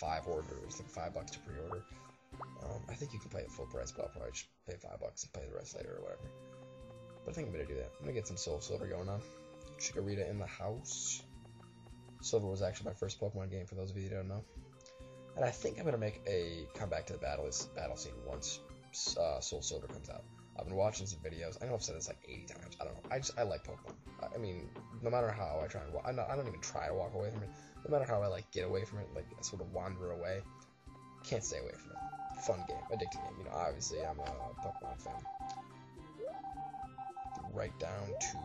5 orders, like $5 to pre-order. I think you can play it full price, but I'll probably just pay $5 and play the rest later or whatever. But I think I'm gonna do that. I'm gonna get some Soul Silver going on. Chikorita in the house. Silver was actually my first Pokemon game, for those of you who don't know. And I think I'm gonna make a comeback to the battle scene once Soul Silver comes out. I've been watching some videos. I know I've said this like 80 times. I don't know. I like Pokemon. I mean, no matter how I try and walk, I don't even try to walk away from it. No matter how I like get away from it, like sort of wander away, can't stay away from it. Fun game, addicting game. You know, obviously I'm a Pokemon fan. Right down to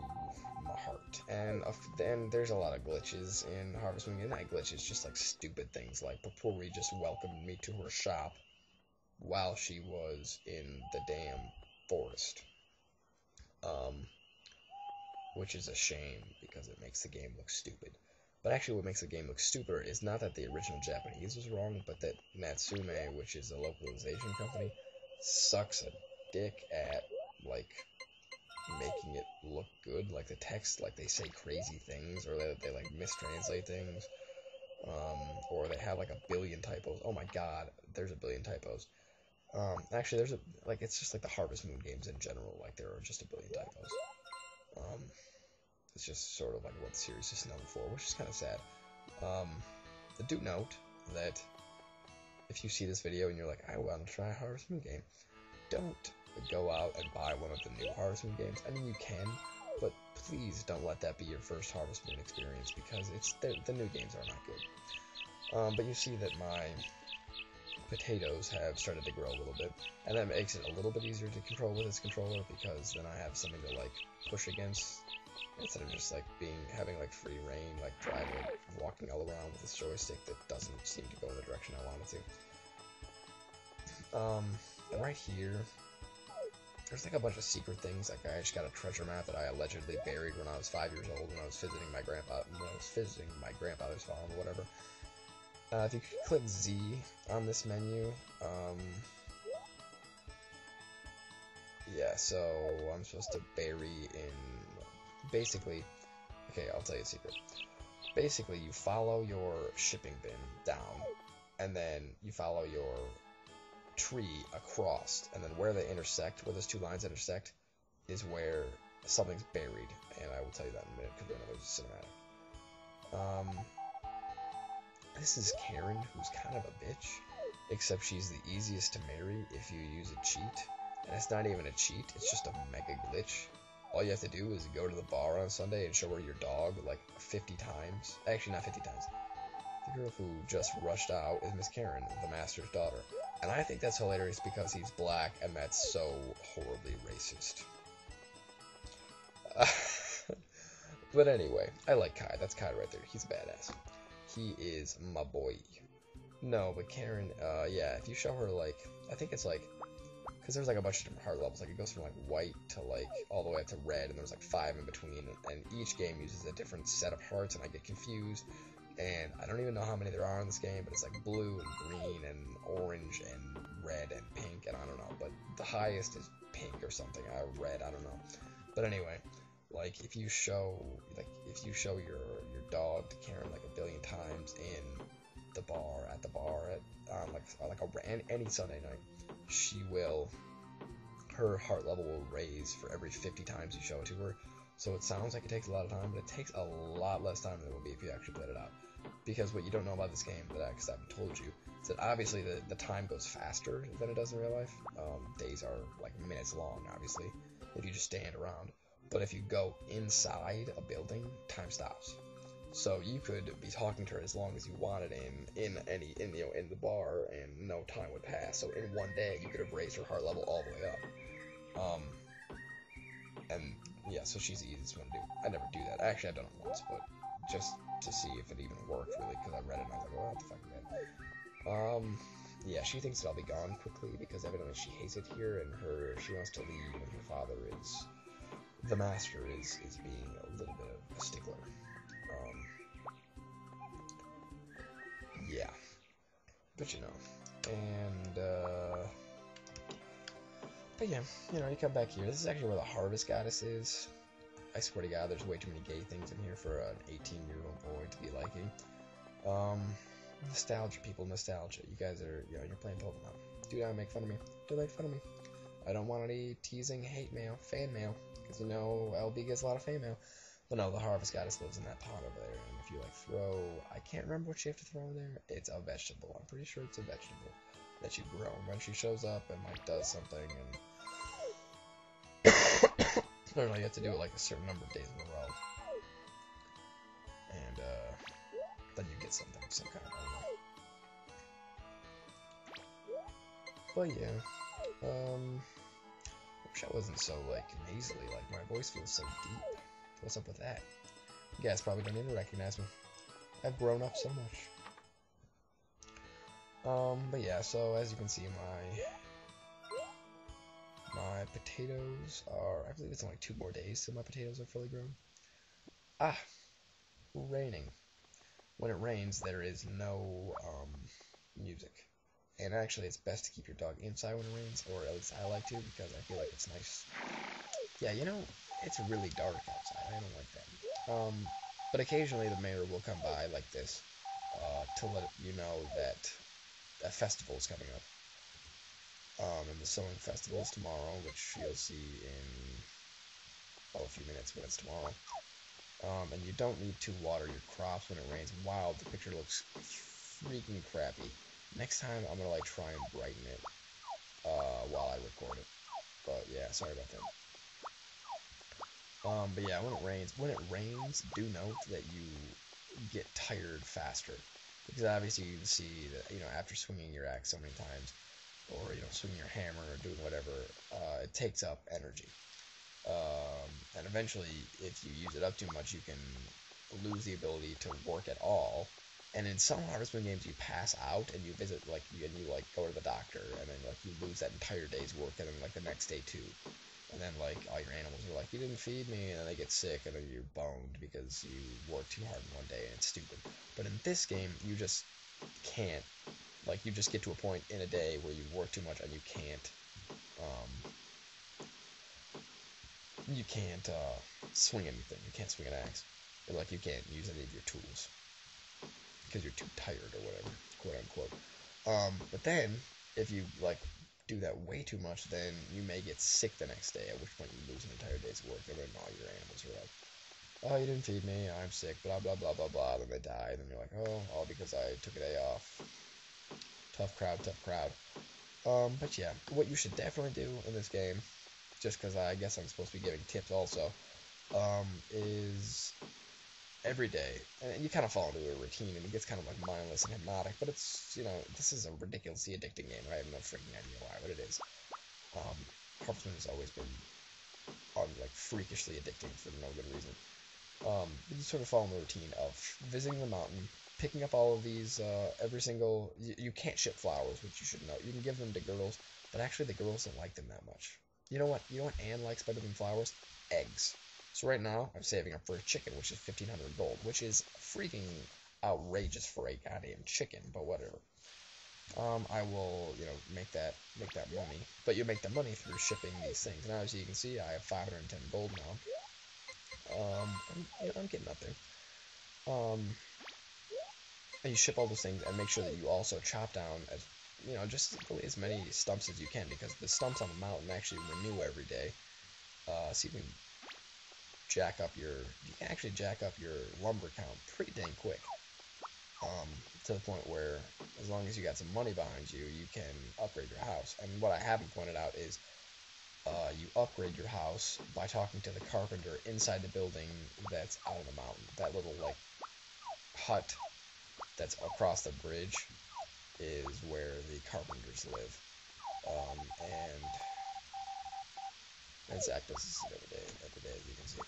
my heart. And then there's a lot of glitches in Harvest Moon. And that glitch is just like stupid things, like Papuri just welcomed me to her shop while she was in the damn forest. Which is a shame because it makes the game look stupid. But actually what makes the game look stupider is not that the original Japanese was wrong, but that Natsume, which is a localization company, sucks a dick at, like, making it look good. Like, the text, like, they say crazy things, or they like, mistranslate things, or they have, like, a billion typos. Oh my god, there's a billion typos. Actually, it's just like the Harvest Moon games in general, like, there are just a billion typos. It's just sort of like what the series is known for, which is kind of sad. Do note that if you see this video and you're like, I want to try a Harvest Moon game, don't go out and buy one of the new Harvest Moon games. I mean, you can, but please don't let that be your first Harvest Moon experience, because the new games are not good. But you see that my potatoes have started to grow a little bit, and that makes it a little bit easier to control with this controller, because then I have something to like push against instead of just like having like free reign, like driving, walking all around with this joystick that doesn't seem to go in the direction I want it to. And right here, there's like a bunch of secret things. Like I just got a treasure map that I allegedly buried when I was 5 years old, when I was visiting my grandfather's farm or whatever. If you click Z on this menu, yeah, so I'm supposed to bury in, basically, okay, I'll tell you a secret. Basically, you follow your shipping bin down, and then you follow your tree across, and then where they intersect, where those two lines intersect, is where something's buried, and I will tell you that in a minute, because I know there's a cinematic. This is Karen, who's kind of a bitch, except she's the easiest to marry if you use a cheat, and it's not even a cheat, it's just a mega glitch. All you have to do is go to the bar on Sunday and show her your dog like 50 times. Actually, not 50 times. The girl who just rushed out is Miss Karen, the master's daughter. And I think that's hilarious because he's black, and that's so horribly racist. But anyway, I like Kai. That's Kai right there. He's a badass. He is my boy. No, but Karen, yeah, if you show her, like, I think it's like, because there's like a bunch of different heart levels, like it goes from like white to like all the way up to red, and there's like 5 in between, and each game uses a different set of hearts, and I get confused, and I don't even know how many there are in this game, but it's like blue and green and orange and red and pink, and I don't know, but the highest is pink or something, red, I don't know. But anyway, like if you show your dog to Karen like a billion times in the bar, any Sunday night, her heart level will raise for every 50 times you show it to her. So it sounds like it takes a lot of time, but it takes a lot less time than it will be if you actually played it out. Because what you don't know about this game, that I haven't told you, is that obviously the time goes faster than it does in real life. Days are like minutes long, obviously, if you just stand around. But if you go inside a building, time stops. So you could be talking to her as long as you wanted in the bar, and no time would pass. So in one day, you could have raised her heart level all the way up. And yeah, so she's the easiest one to do. I never do that. Actually, I've done it once, but just to see if it even worked, really, because I read it and I was like, well, what the fuck, man. Yeah, she thinks that I'll be gone quickly because evidently she hates it here, and she wants to leave, and her father the master is being a little bit of a stickler. Yeah, but you know, and but yeah, you know, you come back here. This is actually where the Harvest Goddess is. I swear to God, there's way too many gay things in here for an 18-year-old boy to be liking. Nostalgia, people, nostalgia. You guys are, you know, you're playing Pokemon. Do not make fun of me. Don't make fun of me. I don't want any teasing, hate mail, fan mail, because you know LB gets a lot of fan mail. But no, the Harvest Goddess lives in that pond over there, and if you like throw, I can't remember what you have to throw in there. It's a vegetable. I'm pretty sure it's a vegetable that you grow. And when she shows up and like does something, and I don't know, you have to do it like a certain number of days in a row, and then you get something, some kind of, I don't know. But yeah, wish I wasn't so like nasally. Like my voice feels so deep. What's up with that? You guys probably don't even recognize me. I've grown up so much. But yeah, so as you can see, my potatoes are, I believe it's only 2 more days till my potatoes are fully grown. Ah, raining. When it rains, there is no music. And actually, it's best to keep your dog inside when it rains, or at least I like to, because I feel like it's nice. Yeah, you know, it's really dark outside. I don't like that. But occasionally the mayor will come by like this to let you know that a festival is coming up. And the sewing festival is tomorrow, which you'll see in a few minutes when it's tomorrow. And you don't need to water your crops when it rains. Wow, the picture looks freaking crappy. Next time I'm gonna like try and brighten it while I record it. But yeah, sorry about that. But yeah, when it rains, do note that you get tired faster, because obviously you can see that, you know, after swinging your axe so many times, or, you know, swinging your hammer or doing whatever, it takes up energy. And eventually, if you use it up too much, you can lose the ability to work at all. And in some Harvest Moon games, you pass out and you visit, like, and you like go to the doctor, and then like you lose that entire day's work, and then like the next day too. And then, like, all your animals are like, you didn't feed me, and then they get sick, and then you're boned because you worked too hard in one day, and it's stupid. But in this game, you just can't. Like, you just get to a point in a day where you work too much, and you can't swing anything. You can't swing an axe. Or, like, you can't use any of your tools because you're too tired or whatever, quote unquote. But then, if you, like, do that way too much, then you may get sick the next day, at which point you lose an entire day's work, and then all your animals are like, oh, you didn't feed me, I'm sick, blah, blah, blah, blah, blah, then they die, and then you're like, oh, all because I took a day off. Tough crowd, tough crowd. But yeah, what you should definitely do in this game, just because I guess I'm supposed to be giving tips also, is every day, and you kind of fall into a routine, and it gets kind of like mindless and hypnotic, but it's, you know, this is a ridiculously addicting game, and I have no freaking idea why, but it is. Harvest Moon has always been like freakishly addicting for no good reason. You sort of fall in the routine of visiting the mountain, picking up all of these, every single, you can't ship flowers, which you should know. You can give them to girls, but actually the girls don't like them that much. You know what Anne likes better than flowers? Eggs. So right now, I'm saving up for a chicken, which is 1,500 gold, which is freaking outrageous for a goddamn chicken, but whatever. I will, you know, make that money, but you make the money through shipping these things. And obviously, you can see I have 510 gold now. I'm getting up there. And you ship all those things, and make sure that you also chop down as, you know, just as many stumps as you can, because the stumps on the mountain actually renew every day. So you can actually jack up your lumber count pretty dang quick. To the point where, as long as you got some money behind you, you can upgrade your house. And what I haven't pointed out is, you upgrade your house by talking to the carpenter inside the building that's out of the mountain. That little, like, hut that's across the bridge is where the carpenters live. And Zach does this every day, as you can see.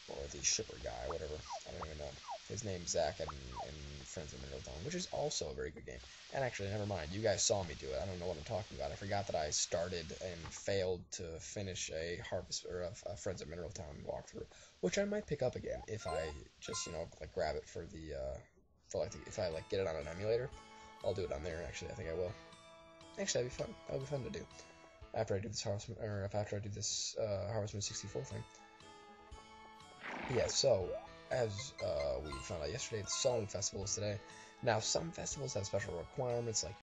Or the shipper guy, whatever. I don't even know. His name's Zach in Friends of Mineral Town, which is also a very good game. And actually, never mind. You guys saw me do it. I don't know what I'm talking about. I forgot that I started and failed to finish a Friends of Mineral Town walkthrough, which I might pick up again if I just, you know, like grab it for the if I like get it on an emulator. I'll do it on there. Actually, I think I will. Actually, that'd be fun. That'll be fun to do after I do this Harvest Moon 64 thing. But yeah, so as we found out yesterday, the Sewing Festival is today. Now, some festivals have special requirements, like